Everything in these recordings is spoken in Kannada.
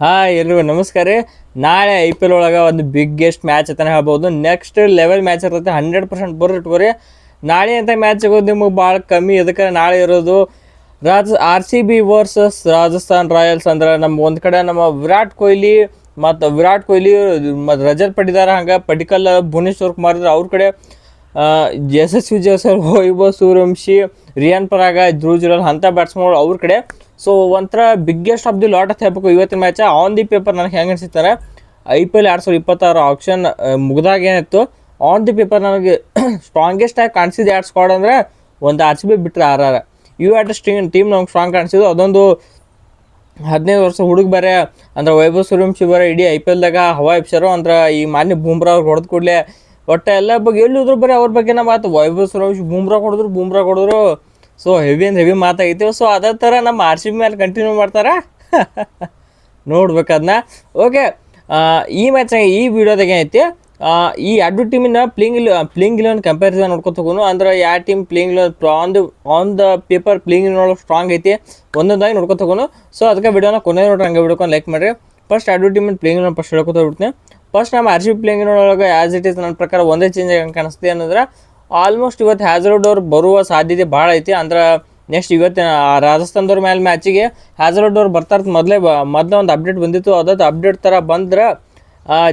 ಎಲ್ರಿಗೂ ನಮಸ್ಕಾರ ರೀ. ನಾಳೆ IPL ಒಳಗೆ ಒಂದು ಬಿಗ್ಗೆಸ್ಟ್ ಮ್ಯಾಚ್ ಅಂತಾನೆ ಹೇಳ್ಬೋದು. ನೆಕ್ಸ್ಟ್ ಲೆವೆಲ್ ಮ್ಯಾಚ್ ಇರ್ತೈತೆ. 100% ಬರೋ ಇಟ್ಕೋರಿ. ನಾಳೆ ಅಂತ ಮ್ಯಾಚ್ ಸಿಗೋದು ನಿಮಗೆ ಭಾಳ ಕಮ್ಮಿ. ಇದಕ್ಕೆ ನಾಳೆ ಇರೋದು RCB ವರ್ಸಸ್ ರಾಜಸ್ಥಾನ್ ರಾಯಲ್ಸ್. ಅಂದ್ರೆ ನಮ್ಮ ಒಂದು ಕಡೆ ನಮ್ಮ ವಿರಾಟ್ ಕೊಹ್ಲಿ ಮತ್ತು ರಜತ್ ಪಡಿದಾರ, ಹಂಗೆ ಪಡಿಕಲ್, ಭುವನೇಶ್ವರ್ ಕುಮಾರ್ ಇದ್ರೆ ಅವ್ರ ಕಡೆ ಯಶಸ್ವಿ ಜೈಸ್ವಾಲ್, ವೈಭವ್ ಸೂರ್ಯವಂಶಿ, ರಿಯಾನ್ ಪರಾಗ, ಧ್ರುವ್ ಜುರೇಲ್ ಅಂಥ ಬ್ಯಾಟ್ಸ್ಮನ್ಗಳು ಅವ್ರ ಕಡೆ. ಸೊ ಒಂಥರ ಬಿಗ್ಗೆಸ್ಟ್ ಆಫ್ ದಿ ಲಾಟ್ ಅಂತ ಹೇಳ್ಬೇಕು ಇವತ್ತಿನ ಮ್ಯಾಚ್. ಆನ್ ದಿ ಪೇಪರ್ ನನಗೆ ಹೆಂಗೆ ಅನಿಸುತ್ತಾರೆ, IPL 2026 ಆಪ್ಷನ್ ಮುಗಿದಾಗ ಏನಿತ್ತು, ಆನ್ ದಿ ಪೇಪರ್ ನನಗೆ ಸ್ಟ್ರಾಂಗೆಸ್ಟ್ ಆಗಿ ಕಾಣಿಸಿದ ಎರಡು ಸ್ಕ್ವಾಡ್ ಅಂದರೆ ಒಂದು RCB ಬಿಟ್ಟರೆ RR. ಇವು ಟೀಮ್ ನಮ್ಗೆ ಸ್ಟ್ರಾಂಗ್ ಕಾಣಿಸಿದ್ದು. ಅದೊಂದು 15 ವರ್ಷ ಹುಡುಗ ಬೇರೆ ಅಂದ್ರೆ ವೈಭವ್ ಸೂರ್ಯವಂಶಿ ಬೇರೆ ಇಡೀ IPLದಾಗ ಹವಾ ಎಪ್ಸರು. ಅಂದ್ರೆ ಈ ಮಾನ್ಯ ಬೂಮ್ರಾ ಅವ್ರು ಹೊಡೆದು ಕೂಡಲೇ ಒಟ್ಟು ಎಲ್ಲ ಬಗ್ಗೆ ಎಲ್ಲಿದ್ರು ಬರೀ ಅವ್ರ ಬಗ್ಗೆನ ಮಾತು. ವೈಭವ್ ಸೂರ್ಯವಂಶಿ ಬೂಮ್ರಾ ಹೊಡೆದ್ರು. So heavy ಮಾತಾಗೈತಿ. ಸೊ ಅದೇ ಥರ ನಮ್ಮ RCB ಮೇಲೆ ಕಂಟಿನ್ಯೂ ಮಾಡ್ತಾರೆ. ನೋಡ್ಬೇಕು ಅದನ್ನ. ಓಕೆ, ಈ ಮ್ಯಾಚ್ನಾಗ ಈ ವಿಡಿಯೋದಾಗ ಏನೈತಿ, ಈ ಎರಡು ಟೀಮಿನ ಪ್ಲೇಯಿಂಗ್ ಇಲೆವನ್ ಕಂಪ್ಯಾರಿಸನ್ ನೋಡ್ಕೊತ ಹೋಗೋನು. ಅಂದ್ರೆ ಯಾವ team playing on the paper playing eleven strong ಐತಿ ಒಂದೊಂದಾಗಿ ನೋಡ್ಕೊತ ಹೋಗೋನು. ಸೊ ಅದಕ್ಕೆ ವಿಡಿಯೋನ ಕೊನೆ ನೋಡ್ರಿ, ಹಂಗೆ ವಿಡಿಯೋಕೊಂಡು ಲೈಕ್ ಮಾಡಿರಿ. ಫಸ್ಟ್ ಎರಡು ಟೀಮಿನ ಪ್ಲೇಯಿಂಗ್ ಇಲೆವನ್ ಫಸ್ಟ್ ಹೇಳ್ಕೊತ ಹೋಗ್ಬಿಡ್ತೀನಿ. ಫಸ್ಟ್ ನಮ್ಮ RCB playing eleven as it is ನನ್ನ ಪ್ರಕಾರ ಒಂದೇ ಚೇಂಜ್ ಆಗಿ ಕಾಣಿಸ್ತಿ ಅನ್ನೋದ್ರೆ, ಆಲ್ಮೋಸ್ಟ್ ಇವತ್ತು ಹ್ಯಾಜಲ್ವುಡ್ ಅವ್ರು ಬರುವ ಸಾಧ್ಯತೆ ಭಾಳ ಐತಿ. ಅಂದ್ರೆ ನೆಕ್ಸ್ಟ್ ಇವತ್ತಿನ ರಾಜಸ್ಥಾನದವ್ರ ಮೇಲೆ ಮ್ಯಾಚಿಗೆ ಹ್ಯಾಜಲ್ವುಡ್ ಅವ್ರು ಬರ್ತಾರೆ. ಮೊದಲೇ ಒಂದು ಅಪ್ಡೇಟ್ ಬಂದಿತ್ತು. ಅದಕ್ಕೆ ಅಪ್ಡೇಟ್ ಥರ ಬಂದ್ರೆ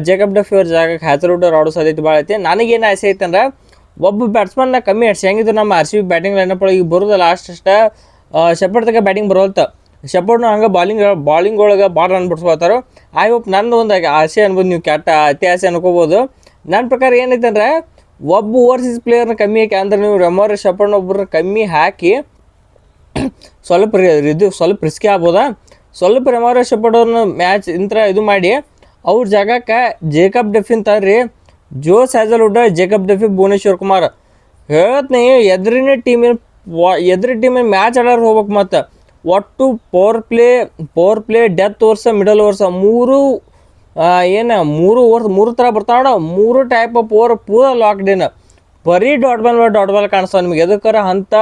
ಜೇಕಬ್ ಡಫಿ ಅವ್ರ ಜಾಗಕ್ಕೆ ಹ್ಯಾಜಲ್ವುಡ್ ಅವ್ರು ಆಡೋ ಸಾಧ್ಯತೆ ಭಾಳ ಐತಿ. ನನಗೇನು ಆಸೆ ಐತೆ ಅಂದ್ರೆ, ಒಬ್ಬ ಬ್ಯಾಟ್ಸ್ಮನ್ನ ಕಮ್ಮಿ ಆಡ್ಸಿ ಹೆಂಗಿದ್ರು ನಮ್ಮ RCB ಬ್ಯಾಟಿಂಗ್ ಲೈನಪ್ ಒಳಗೆ ಈಗ ಬರೋದು ಲಾಸ್ಟ್ ಅಷ್ಟೇ. ಶೆಪರ್ಡ್ ತಗ ಬ್ಯಾಟಿಂಗ್ ಬರೋಲ್ತ. ಶೆಪರ್ಡ್ನು ಹಂಗೆ ಬಾಲಿಂಗ್ ಒಳಗೆ ಭಾಳ ರನ್ ಬಿಡ್ಸ್ಕೊಳ್ತಾರೆ. ಐ ಹೋಪ್ ನಂದು ಒಂದು ಆಸೆ ಅನ್ಬೋದು, ನೀವು ಅತಿ ಆಸೆ ಅನ್ಕೋಬೋದು. ನನ್ನ ಪ್ರಕಾರ ಏನೈತೆ ಅಂದರೆ, ಒಬ್ಬ ಓವರ್ಸೀಸ್ ಪ್ಲೇಯರ್ನ ಕಮ್ಮಿ ಹಾಕಿ, ಅಂದ್ರೆ ನೀವು ರೆಮೋರ್ ಶೆಪರ್ಡ್ನ ಒಬ್ಬರನ್ನ ಕಮ್ಮಿ ಹಾಕಿ ಸ್ವಲ್ಪ ರಿಸ್ಕಿ ಆಗ್ಬೋದಾ. ಸ್ವಲ್ಪ ರೆಮೋರ್ ಶೆಪರ್ಡ್ ಅವ್ರನ್ನ ಮ್ಯಾಚ್ ಇದು ಮಾಡಿ ಅವ್ರ ಜಾಗಕ್ಕೆ ಜೇಕಬ್ ಡಫಿನ್ ತರ್ರಿ. Josh Hazlewood, Jacob Duffy, Bhuvneshwar Kumar ಹೇಳ್ತೀನಿ. ಎದುರಿನ ಟೀಮಿನ ಮ್ಯಾಚ್ ಆಡೋರು ಹೋಗ್ಬೇಕು. ಮತ್ತು ಒಟ್ಟು power play death overs, middle overs ಮೂರು ಥರ ಬರ್ತಾವ. ಮೂರು ಟೈಪ್ ಆಫ್ ಓವರ್ ಪೂರ ಲಾಕ್ಡ್ ಇನ್. ಬರೀ ಡಾಟ್ ಬಾಲ್ ಕಾಣಿಸ್ತಾವೆ ನಿಮ್ಗೆ. ಎದಕ್ಕಾರ ಅಂಥ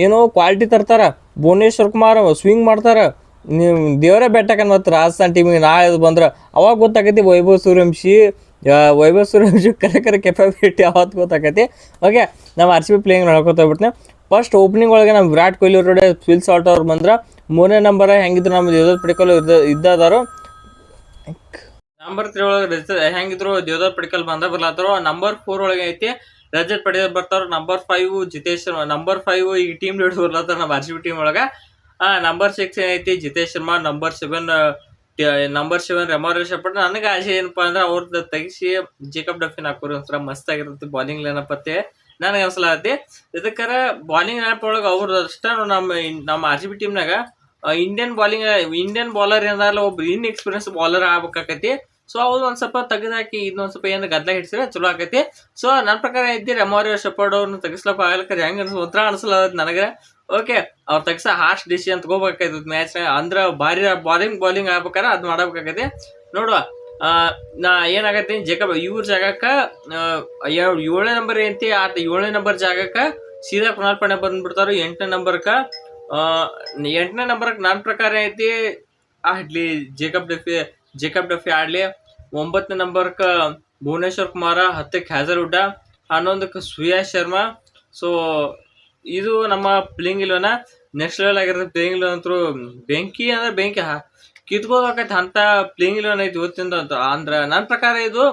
ಏನೋ ಕ್ವಾಲಿಟಿ ತರ್ತಾರೆ. ಭುವನೇಶ್ವರ್ ಕುಮಾರ್ ಸ್ವಿಂಗ್ ಮಾಡ್ತಾರೆ. ನೀವು ದೇವರೇ ಬೆಟ್ಟಕನ್ ಮತ್ತು ರಾಜಸ್ಥಾನ್ ಟೀಮಿಗೆ ನಾಳೆ ಬಂದ್ರೆ ಅವಾಗ ಗೊತ್ತಾಗೈತಿ ವೈಭವ್ ಸೂರ್ಯವಂಶಿ ಕರೆ ಕೆಪಾಬಿಲಿಟಿ ಅವತ್ತು ಗೊತ್ತಾಗೈತಿ. ಓಕೆ, ನಾವು RCB ಪ್ಲೇಯಿಂಗ್ ನೋಡ್ಕೊತ ಹೋಗ್ಬಿಡ್ತೀನಿ. ಫಸ್ಟ್ ಓಪನಿಂಗ್ ಒಳಗೆ ನಮ್ಮ ವಿರಾಟ್ ಕೊಹ್ಲಿ ಅವ್ರ ಫಿಲ್ ಸಾಲ್ಟ್ ಅವ್ರು ಬಂದ್ರೆ, 3ನೇ ನಂಬರ್ ಹೆಂಗಿದ್ರು ನಮ್ಮ ದೇವದತ್ ಪಡಿಕಲ್ ಇದ್ದಾರು. ನಂಬರ್ 3 ಒಳಗೆ ಹೆಂಗಿದ್ರು ದೇವದತ್ ಪಡಿಕಲ್ ಬರ್ಲಾತಾರೋ. ನಂಬರ್ 4 ಒಳಗೆ ಐತಿ ರಜತ್ ಪಡಿದಾರ್ ಬರ್ತಾರ. ನಂಬರ್ 5 ಜಿತೇಶ್ ಶರ್ಮಾ. ನಂಬರ್ 5 ಈ ಟೀಮ್ ಲೀಡರ್ ಬರ್ಲಾತಾರ ನಮ್ಮ RCB ಟೀಮ್ ಒಳಗೆ. ನಂಬರ್ 6 ಏನೈತಿ Jitesh Sharma. Number 7 Romario Shepherd. ನನಗೆ ಆಸೆ ಏನಪ್ಪ ಅಂದ್ರೆ, ಅವ್ರದ್ದು ತೆಗಿಸಿ ಜೇಕಬ್ ಡಫಿನ್ ಹಾಕೋರು. ಒಂಥರ ಮಸ್ತ್ ಆಗಿರುತ್ತೆ ಬಾಲಿಂಗ್ ಲೈನಪ್ ಅತ್ತೆ ನನಗೆ ಅನ್ಸಲಾತಿ. ಇದಕ್ಕಾರ ಬಾಲಿಂಗ್ ಲೈನಪ್ ಒಳಗೆ ಅವ್ರದ್ದು ಅಷ್ಟೇ ನಮ್ಮ RCB ಟೀಮ್ನಾಗ ಇಂಡಿಯನ್ ಬಾಲರ್ ಏನಾರಲ್ಲ ಒಬ್ರು ಇನ್ಎಕ್ಸ್ಪೀರಿಯನ್ಸ್ ಬಾಲರ್ ಆಗ್ಬೇಕಾಕೈತಿ. ಸೊ ಅವ್ರು ಒಂದು ಸ್ವಲ್ಪ ತೆಗೆದಾಕಿ ಇನ್ನೊಂದು ಸ್ವಲ್ಪ ಏನು ಗದ್ದಲ ಹಿಡಿಸಿದ್ರೆ ಚಲೋ ಆಕೈತಿ. ಸೊ ನನ್ನ ಪ್ರಕಾರ ಐತಿ ರೆಮೋರ್ ಶೆಪರ್ಡ್ ಅವ್ರನ್ನ ತೆಗಿಸ್ಲಕ್ಕ ಆಗ್ಲಿಕ್ಕೆ ಹೆಂಗೆ ಒಂಥರ ಅನಿಸಲ್ಲ ನನಗೆ. ಓಕೆ, ಅವ್ರು ತೆಗ್ಸ ಹಾರ್ಶ್ ಡಿಸಿಷನ್ ತಗೋಬೇಕಾಯ್ತು ಮ್ಯಾಚ್ನಾಗ. ಅಂದ್ರೆ ಭಾರಿ ಬಾಲಿಂಗ್ ಆಗ್ಬೇಕಾರೆ ಅದು ಮಾಡಬೇಕಾಗೈತಿ. ನೋಡುವ ಏನಾಗೈತಿ, ಜೇಕಬ್ ಇವ್ರ ಜಾಗಕ್ಕೆ 7ನೇ ನಂಬರ್ ಏನೈತಿ, 7ನೇ ನಂಬರ್ ಜಾಗಕ್ಕೆ ಸೀದಾ ಕುನಾಲ್ ಪಾಂಡ್ಯ ಬಂದ್ಬಿಡ್ತಾರೋ. 8ನೇ ನಂಬರ್ಗೆ ನನ್ನ ಪ್ರಕಾರ ಐತಿ ಆಡ್ಲಿ ಜೇಕಬ್ ಡಫಿ ಆಡ್ಲಿ. 9ನೇ ನಂಬರ್ಗೆ ಭುವನೇಶ್ವರ್ ಕುಮಾರ, 10ಕ್ಕೆ ಹ್ಯಾಜಲ್ವುಡ್, 11ಕ್ಕೆ ಸುಯಾಶ್ ಶರ್ಮಾ. ಸೊ ಇದು ನಮ್ಮ ಪ್ಲೇಯಿಂಗ್ ಇಲೆವನ್. ನೆಕ್ಸ್ಟ್ ಲೆವೆಲ್ ಆಗಿರುತ್ತೆ ಪ್ಲೇಯಿಂಗ್ ಇಲೆವನ್ ಅಂತೂ. ಬೆಂಕಿ ಕಿತ್ಕೋಬೇಕೈತೆ ಅಂಥ ಪ್ಲೇಯಿಂಗ್ ಇಲೆವನ್ ಐತಿ ಇವತ್ತಿಂದ ಅಂತ. ಅಂದ್ರೆ ನನ್ನ ಪ್ರಕಾರ ಇದು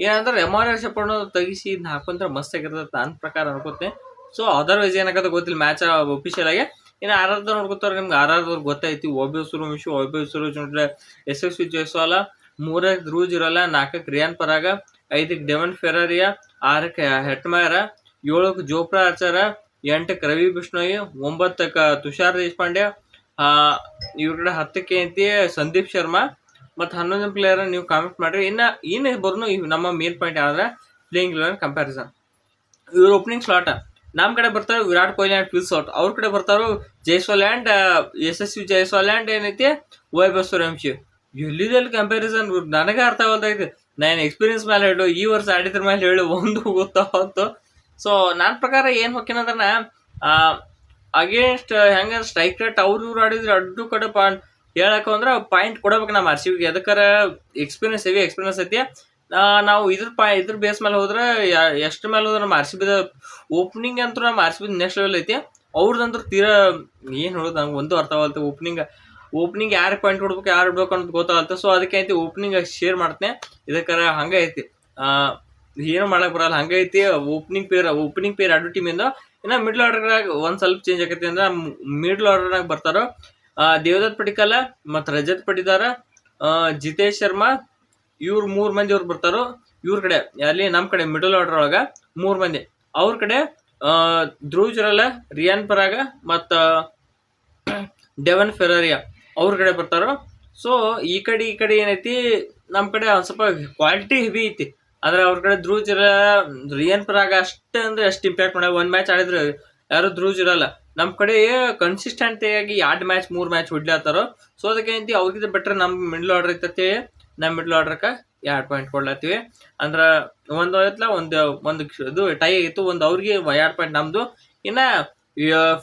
ಏನಂದ್ರೆ ರೆಮೋರ್ ಶೆಪರ್ಡ್ನ ತೆಗಿಸಿ ಇದನ್ನ ಹಾಕೊಂಡ್ರೆ ಮಸ್ತ್ ಆಗಿರ್ತೈತೆ ನನ್ನ ಪ್ರಕಾರ ಅನ್ಕೋತೀನಿ. ಸೊ ಅದರ್ವೈಸ್ ಏನಾಗತ್ತೆ ಗೊತ್ತಿಲ್ಲ ಮ್ಯಾಚ್ ಒಫಿಷಿಯಲ್ ಆಗಿ. ಇನ್ನು RR ನೋಡ್ಕೊತಾರೆ, ನಿಮ್ಗೆ RR ಗೊತ್ತೈತಿ. ವೈಭವ್ ಸೂರ್ಯವಂಶಿ ನೋಡ್ರೆ ಯಶಸ್ವಿ ಜೈಸ್ವಾಲ್, 3ಕ್ಕೆ ಧ್ರುವ್ ಜುರೇಲ್, 4ಕ್ಕೆ ರಿಯಾನ್ ಪರಾಗ, 5ಕ್ಕೆ Devon ಫೆರಾರಿಯಾ, 6ಕ್ಕೆ ಹೆಟ್ಮೈರ್, 7ಕ್ಕೆ Jofra archer, 8ಕ್ಕೆ Ravi Bishnoi, 9ಕ್ಕೆ Tushar Deshpande, ಇವ್ರ ಕಡೆ 10ಕ್ಕೆ ಐತಿ ಸಂದೀಪ್ ಶರ್ಮಾ. ಮತ್ತು 11ನೇ ಪ್ಲೇಯರ್ ನೀವು ಕಾಮೆಂಟ್ ಮಾಡಿರಿ. ಇನ್ನು ಬರ್ನು ನಮ್ಮ ಮೇನ್ ಪಾಯಿಂಟ್ ಯಾವ್ದ್ರೆ ಪ್ಲೇಯಿಂಗ್ ಇಲೆವನ್ ಕಂಪ್ಯಾರಿಸನ್. ಇವ್ರ ಓಪನಿಂಗ್ ಸ್ಲಾಟ್ ನಮ್ಮ ಕಡೆ ಬರ್ತಾರೆ Virat Kohli and Phil Salt. ಅವ್ರ ಕಡೆ ಬರ್ತಾರೋ ಜೈಸ್ವಾಲ್ ಆ್ಯಂಡ್ ಯಶಸ್ವಿ ಜೈಸ್ವಾಲ್ ಆ್ಯಂಡ್ ಏನೈತಿ ವೈಭವ್ ಸೂರ್ಯವಂಶಿ. ಎಲ್ಲಿದಲ್ಲಿ ಕಂಪ್ಯಾರಿಸನ್ ನನಗೆ ಅರ್ಥ ಆಗಲ್ದಾಗೈತಿ. ನಾನು ಎಕ್ಸ್ಪೀರಿಯನ್ಸ್ ಮೇಲೆ ಹೇಳು, ಈ ವರ್ಷ ಆಡಿದ್ರ ಮೇಲೆ ಹೇಳು, ಒಂದು ಗೊತ್ತಾವತ್ತು. ಸೊ ನನ್ನ ಪ್ರಕಾರ ಏನು ಹೊಕ್ಕೇನಂದ್ರೆ, ಅಗೇನ್ಸ್ಟ್ ಹೆಂಗೆ ಸ್ಟ್ರೈಕ್ ರೇಟ್ ಅವ್ರು ಇವ್ರು ಆಡಿದ್ರೆ ಅಡ್ಡು ಕಡೆ ಹೇಳಕ್ಕೆ ಅಂದ್ರೆ ಪಾಯಿಂಟ್ ಕೊಡಬೇಕು ನಮ್ಮ ಆರ್ ಸಿ ಬಿಗೆ. ಅದಕ್ಕಾರ ಎಕ್ಸ್ಪೀರಿಯನ್ಸ್ ಐತಿ. ನಾವು ಇದ್ರ ಬೇಸ್ ಮೇಲೆ ಹೋದ್ರೆ ಎಷ್ಟು ಮೇಲೆ ಹೋದ್ರೆ ನಮ್ಮ ಆರ್ ಸಿ ಬಿದ ಓಪನಿಂಗ್ ಅಂತೂ ನಮ್ಮ R C B next level ಐತಿ. ಅವ್ರದಂತೂ ತೀರಾ ಏನು ಹೇಳೋದು ನಂಗೆ ಒಂದು ಅರ್ಥ ಆಗಲ್ತು. ಓಪನಿಂಗ್ ಯಾರು ಪಾಯಿಂಟ್ ಕೊಡ್ಬೇಕು ಯಾರು ಇಡ್ಬೇಕು ಅನ್ನೋದು ಗೊತ್ತಾಗಲ್ತು. ಸೊ ಅದಕ್ಕೆ ಐತಿ ಓಪನಿಂಗ್ ಶೇರ್ ಮಾಡ್ತೇನೆ. ಇದಕ್ಕಾರ ಹಂಗೆ ಐತಿ, ಏನು ಮಾಡಕ್ ಬರಲ್ಲ, ಹಂಗೆ ಐತಿ. ಓಪನಿಂಗ್ ಪೇರ್ ಎರಡು ಟೀಮಿಂದ. ಇನ್ನು ಮಿಡ್ಲ್ ಆರ್ಡರ್ನಾಗ ಒಂದು ಸ್ವಲ್ಪ ಚೇಂಜ್ ಆಗೈತಿ ಅಂದ್ರೆ ಮಿಡ್ಲ್ ಆರ್ಡರ್ನಾಗ ಬರ್ತಾರೋ ದೇವದತ್ ಪಡಿಕಲ್ ಮತ್ತು ರಜತ್ ಪಡಿದಾರ, ಜಿತೇಶ್ ಶರ್ಮಾ, ಇವ್ರು 3 ಮಂದಿ ಅವ್ರು ಬರ್ತಾರೋ. ಇವ್ರ ಕಡೆ ಅಲ್ಲಿ ನಮ್ಮ ಕಡೆ ಮಿಡಲ್ ಆರ್ಡರ್ ಒಳಗ 3 ಮಂದಿ. ಅವ್ರ ಕಡೆ ಧ್ರುವ್ ಜುರೇಲ, ರಿಯಾನ್ ಪರಾಗ ಮತ್ತು ಡೆವನ್ ಫೆರಾರಿಯಾ ಅವ್ರ ಕಡೆ ಬರ್ತಾರೋ. ಸೊ ಈ ಕಡೆ ಏನೈತಿ, ನಮ್ಮ ಕಡೆ ಒಂದು ಸ್ವಲ್ಪ ಕ್ವಾಲಿಟಿ ಹೆವಿ ಐತಿ. ಆದ್ರೆ ಅವ್ರ ಕಡೆ ಧ್ರುವ್ ಜುರೇಲ, ರಿಯಾನ್ ಪರಾಗ ಅಷ್ಟು ಇಂಪ್ಯಾಕ್ಟ್ ಮಾಡ. 1 ಮ್ಯಾಚ್ ಆಡಿದ್ರೆ ಯಾರು ಧ್ರುವ್ ಜುರೇಲ. ನಮ್ಮ ಕಡೆ ಕನ್ಸಿಸ್ಟೆಂಟ್ ಆಗಿ 2 ಮ್ಯಾಚ್ 3 ಮ್ಯಾಚ್ ಹೊಡ್ಲಾತಾರೋ. ಸೊ ಅದಕ್ಕೆ ಏನೈತಿ ಅವ್ರಿಗೆ ಬೆಟ್ರ್ ನಮ್ಮ ಮಿಡ್ಲ್ ಆರ್ಡರ್ ಐತತಿ. ನಮ್ಮ ಮಿಡ್ಲ್ ಆರ್ಡರ್ಕ 2 ಪಾಯಿಂಟ್ ಕೊಡ್ಲತ್ತೀವಿ. ಅಂದ್ರೆ ಒಂದು ಇದು ಟೈ ಆಗಿತ್ತು, ಒಂದು ಅವ್ರಿಗೆ 2 ಪಾಯಿಂಟ್ ನಮ್ದು. ಇನ್ನು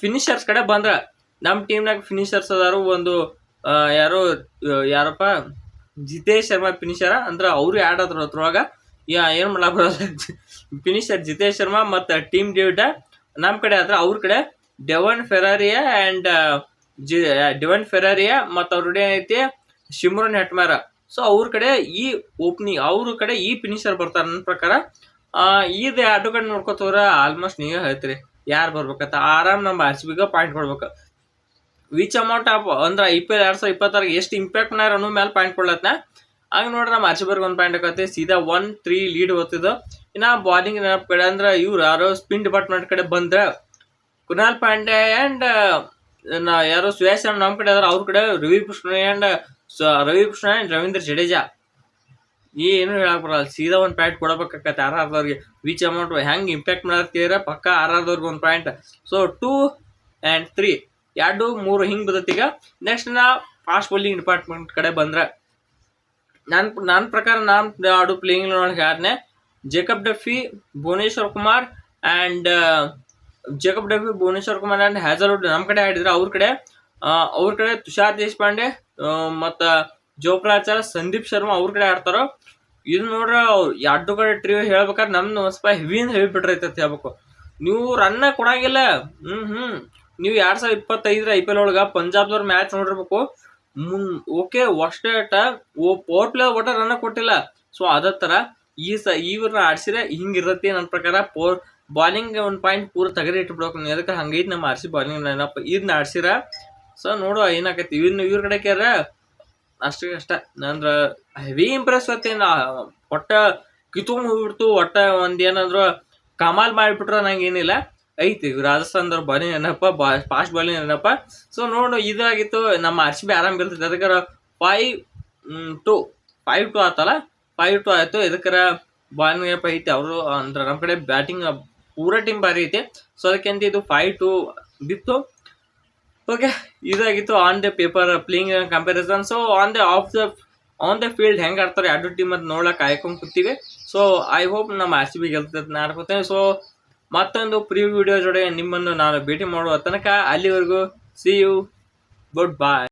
ಫಿನಿಷರ್ಸ್ ಕಡೆ ಬಂದ್ರೆ ನಮ್ಮ ಟೀಮ್ನಾಗ ಫಿನಿಷರ್ಸ್ ಅದಾರು. ಒಂದು ಯಾರಪ್ಪ ಜಿತೇಶ್ ಶರ್ಮಾ ಫಿನಿಷರ, ಅಂದ್ರೆ ಅವರು ಆ್ಯಡ್ ಆದ್ರು ಅದ್ರೊಳಗೆ. ಏನು ಮಾಡಕ್ ಬರಲ್ಲ. ಫಿನಿಷರ್ ಜಿತೇಶ್ ಶರ್ಮಾ ಮತ್ತು ಟೀಮ್ ಡೇವಿಡ್ ನಮ್ಮ ಕಡೆ ಆದ್ರೆ. ಅವ್ರ ಕಡೆ ಡೆವನ್ ಫೆರಾರಿಯಾ ಮತ್ತು ಅವ್ರ ಕಡೆ ಐತಿ ಶಿಮ್ರನ್ ಹೆಟ್ಮಾರ. ಸೊ ಅವ್ರ ಕಡೆ ಈ ಫಿನಿಷರ್ ಬರ್ತಾರೆ ನನ್ನ ಪ್ರಕಾರ. ಇದು ಎರಡು ಕಡೆ ನೋಡ್ಕೋತವ್ರ ಆಲ್ಮೋಸ್ಟ್ ನೀವೇ ಹೇಳ್ತೀರಿ ಯಾರು ಬರ್ಬೇಕಂತ. ಆರಾಮ್ ನಮ್ಮ ಆರ್ ಸಿ ಬಿಗೆ ಪಾಯಿಂಟ್ ಕೊಡ್ಬೇಕು. ವಿಚ್ ಅಮೌಂಟ್ ಆಫ್ ಅಂದ್ರೆ IPL 2026 ಎಷ್ಟು ಇಂಪ್ಯಾಕ್ಟ್ ಮಾಡ್ಯಾರ ಅನ್ನೋ ಮೇಲೆ ಪಾಯಿಂಟ್ ಕೊಡ್ಲತ್ನ. ಹಂಗೆ ನೋಡ್ರಿ ನಮ್ಮ ಆರ್ ಸಿ ಬಿಗೆ 1 ಪಾಯಿಂಟ್ ಆಕತಿ. ಸೀದಾ 1-3 ಲೀಡ್ ಹೋಗ್ತಿದ್ದು. ಇನ್ನು ಬಾಲಿಂಗ್ ಕಡೆ ಅಂದ್ರೆ ಇವ್ರು ಯಾರೋ ಸ್ಪಿನ್ ಡಿಪಾರ್ಟ್ಮೆಂಟ್ ಕಡೆ ಬಂದ್ರೆ ಕುನಾಲ್ ಪಾಂಡೆ ಆ್ಯಂಡ್ ಯಾರೋ ಸುಯಾಶ್ ನಮ್ಮ ಕಡೆ ಅದಾರ. ಅವ್ರ ಕಡೆ ರವಿಕೃಷ್ಣ ಆ್ಯಂಡ್ ರವೀಂದ್ರ ಜಡೇಜಾ. ಏನು ಹೇಳಕ್ ಬರಲ್ಲ, ಸೀದಾ 1 ಪಾಯಿಂಟ್ ಕೊಡಬೇಕಾಗತ್ತೆ RRದವ್ರಿಗೆ. ವಿಚ್ ಅಮೌಂಟ್ ಹೆಂಗೆ ಇಂಪ್ಯಾಕ್ಟ್ ಮಾಡ್ತೀರ ಪಕ್ಕ RRದವ್ರಿಗೆ 1 ಪಾಯಿಂಟ್. ಸೊ 2 and 3 2 3 ಹಿಂಗೆ ಬದತ್ತೀಗ. ನೆಕ್ಸ್ಟ್ ನಾ ಫಾಸ್ಟ್ ಬೌಲಿಂಗ್ ಡಿಪಾರ್ಟ್ಮೆಂಟ್ ಕಡೆ ಬಂದ್ರೆ ನನ್ನ ಪ್ರಕಾರ ನಾನು ಆಡೋ ಪ್ಲೇಯಿಂಗ್ ಒಳಗೆ ಯಾರನ್ನೇ Jacob Duffy, Bhuvneshwar Kumar and Hazlewood ನಮ್ಮ ಕಡೆ ಆಡಿದ್ರೆ. ಅವ್ರ ಕಡೆ ತುಷಾರ್ ದೇಶಪಾಂಡೆ ಮತ್ತು ಜೋಪ್ರಾಚಾರ್, ಸಂದೀಪ್ ಶರ್ಮಾ ಅವ್ರ ಕಡೆ ಆಡ್ತಾರೋ. ಇದು ನೋಡ್ರ ಎರಡು ಕಡೆ ಟ್ರಿವ್ ಹೇಳ್ಬೇಕಾದ್ರೆ ನಮ್ದು ಒಂದು ಸ್ವಲ್ಪ ಹೆವಿ ಬಿಟ್ರೈತತ್ ಹೇಳ್ಬೇಕು. ನೀವು ರನ್ನ ಕೊಡಂಗಿಲ್ಲ. ನೀವು 2025 IPL ಒಳಗೆ ಪಂಜಾಬ್ದವ್ರ ಮ್ಯಾಚ್ ನೋಡಿರ್ಬೇಕು. ಓಕೆ ಅಷ್ಟೇ ಪವರ್ ಪ್ಲೇ ಒಟ್ಟ ರನ್ನ ಕೊಟ್ಟಿಲ್ಲ. ಸೊ ಅದೇ ಥರ ಇವ್ರನ್ನ ಆಡ್ಸಿದ್ರೆ ಹಿಂಗಿರತ್ತೆ ನನ್ನ ಪ್ರಕಾರ. ಬಾಲಿಂಗ್ 1 ಪಾಯಿಂಟ್ ಪೂರ ತೆಗೆದು ಇಟ್ಬಿಡ್ಬೇಕು. ಅದಕ್ಕೆ ಹಂಗೈತಿ ನಮ್ಮ ಆರ್ ಸಿ ಬಾಲಿಂಗ್ ಲೈನಪ್. ಇದನ್ನ ಆಡ್ಸಿರ ಸೊ ನೋಡುವ ಏನಾಕೈತಿ. ಇವ್ರ ಕಡೆ ಕ್ಯಾರ ಅಷ್ಟೇ ಅಂದ್ರೆ ಹೆವಿ ಇಂಪ್ರೆಸ್ ಆತೇನ. ಒಟ್ಟ ಕಿತ್ಕೊಂಡು ಹೋಗ್ಬಿಡ್ತು. ಒಟ್ಟ ಒಂದೇನಾದ್ರು ಕಮಾಲ್ ಮಾಡಿಬಿಟ್ರ ನಂಗೆ ಏನಿಲ್ಲ ಐತಿ. ರಾಜಸ್ಥಾನದವ್ರ ಬಾಲಿಂಗ್ ಏನಪ್ಪ, ಫಾಸ್ಟ್ ಬಾಲಿಂಗ್ ಏನಪ್ಪ. ಸೊ ನೋಡು ಇದಾಗಿತ್ತು. ನಮ್ಮ ಆರ್ ಸಿ ಬಿ ಆರಾಮ್ ಗೆಲ್ತೈತೆ. ಅದಕ್ಕೆ 5-2 ಆತಲ್ಲ, 5-2 ಆಯಿತು. ಇದಕ್ಕರ ಬಾಲಿಂಗ್ ಐತಿ ಅವರು ಅಂದ್ರೆ ನಮ್ಮ ಕಡೆ ಬ್ಯಾಟಿಂಗ್ ಪೂರ ಟೀಮ್ ಭಾರಿ ಐತಿ. ಸೊ ಅದಕ್ಕಿಂತ ಇದು 5-2 ಬಿತ್ತು. ಓಕೆ, ಇದಾಗಿತ್ತು on the paper playing comparison. So on the field ಹೆಂಗೆ ಆಡ್ತಾರೆ ಎರಡು ಟೀಮ್ ಅಂತ ನೋಡಕ್ಕೆ ಕಾಯ್ಕೊಂಡು ಕೂತೀವಿ. ಸೊ ಐ ಹೋಪ್ ನಮ್ಮ ಆರ್ ಸಿ ಬಿ ಗೆಲ್ತೈತೆ ನಾನು ಅನ್ಕೋತೇನೆ. ಸೊ ಮತ್ತೊಂದು ಪ್ರಿವ್ಯೂ ವಿಡಿಯೋ ಜೊತೆ ನಿಮ್ಮನ್ನು ನಾನು ಭೇಟಿ ಮಾಡುವ ತನಕ ಅಲ್ಲಿವರೆಗೂ ಸಿ ಯು, ಗುಡ್ ಬಾಯ್.